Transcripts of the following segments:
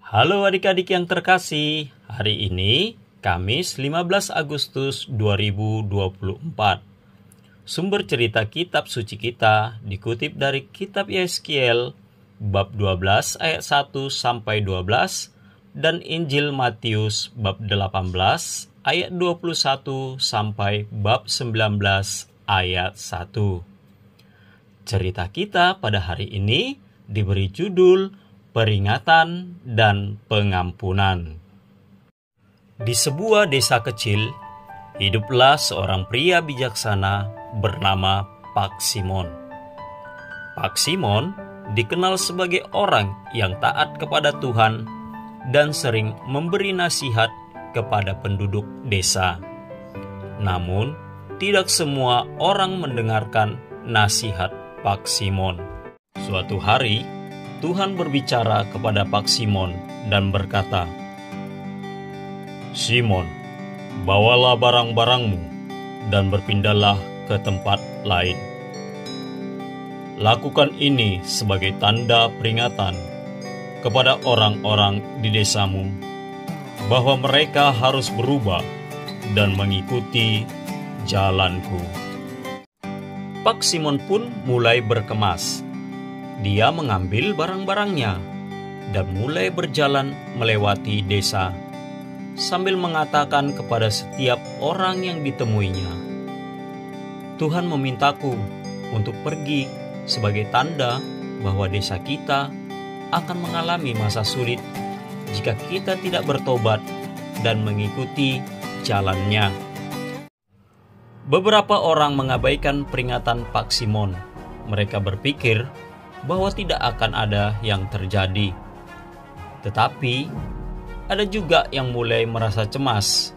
Halo adik-adik yang terkasih, hari ini Kamis 15 Agustus 2024. Sumber cerita kitab suci kita dikutip dari kitab Yeskiel bab 12 ayat 1 sampai 12 dan Injil Matius bab 18 ayat 21 sampai bab 19 ayat 1. Cerita kita pada hari ini diberi judul Peringatan dan Pengampunan. Di sebuah desa kecil, hiduplah seorang pria bijaksana bernama Pak Simon. Pak Simon dikenal sebagai orang yang taat kepada Tuhan dan sering memberi nasihat kepada penduduk desa. Namun, tidak semua orang mendengarkan nasihat Pak Simon. Suatu hari, Tuhan berbicara kepada Pak Simon dan berkata, "Simon, bawalah barang-barangmu dan berpindahlah ke tempat lain. Lakukan ini sebagai tanda peringatan kepada orang-orang di desamu bahwa mereka harus berubah dan mengikuti jalanku." Pak Simon pun mulai berkemas. Dia mengambil barang-barangnya dan mulai berjalan melewati desa, sambil mengatakan kepada setiap orang yang ditemuinya, "Tuhan memintaku untuk pergi sebagai tanda bahwa desa kita akan mengalami masa sulit jika kita tidak bertobat dan mengikuti jalannya." Beberapa orang mengabaikan peringatan Pak Simon. Mereka berpikir bahwa tidak akan ada yang terjadi. Tetapi, ada juga yang mulai merasa cemas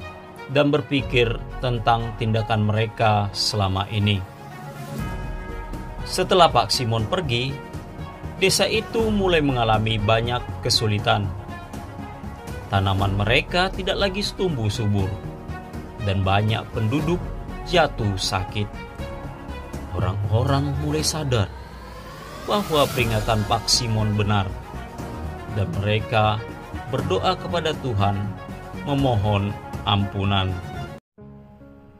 dan berpikir tentang tindakan mereka selama ini. Setelah Pak Simon pergi, desa itu mulai mengalami banyak kesulitan. Tanaman mereka tidak lagi tumbuh subur, dan banyak penduduk jatuh sakit. Orang-orang mulai sadar bahwa peringatan Pak Simon benar, dan mereka berdoa kepada Tuhan memohon ampunan.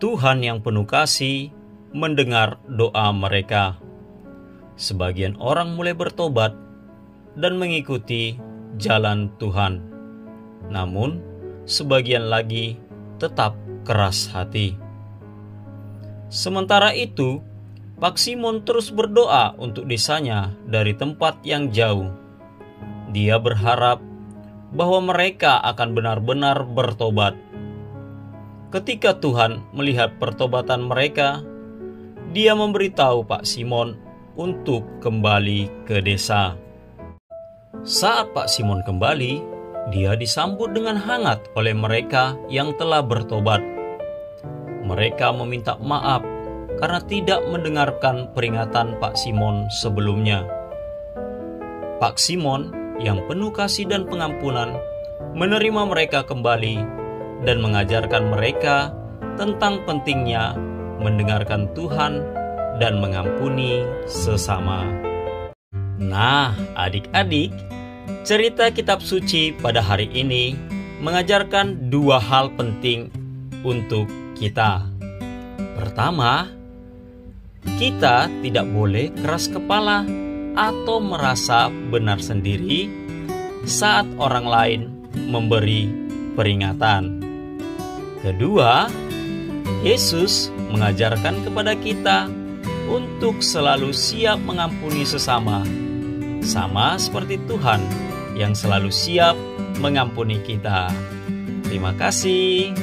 Tuhan yang penuh kasih mendengar doa mereka. Sebagian orang mulai bertobat dan mengikuti jalan Tuhan. Namun, sebagian lagi tetap keras hati. Sementara itu, Pak Simon terus berdoa untuk desanya dari tempat yang jauh. Dia berharap bahwa mereka akan benar-benar bertobat. Ketika Tuhan melihat pertobatan mereka, Dia memberitahu Pak Simon untuk kembali ke desa. Saat Pak Simon kembali, dia disambut dengan hangat oleh mereka yang telah bertobat. Mereka meminta maaf karena tidak mendengarkan peringatan Pak Simon sebelumnya. Pak Simon yang penuh kasih dan pengampunan menerima mereka kembali dan mengajarkan mereka tentang pentingnya mendengarkan Tuhan dan mengampuni sesama. Nah, adik-adik, cerita kitab suci pada hari ini mengajarkan dua hal penting untuk kita. Pertama, kita tidak boleh keras kepala atau merasa benar sendiri saat orang lain memberi peringatan. Kedua, Yesus mengajarkan kepada kita untuk selalu siap mengampuni sesama, sama seperti Tuhan yang selalu siap mengampuni kita. Terima kasih.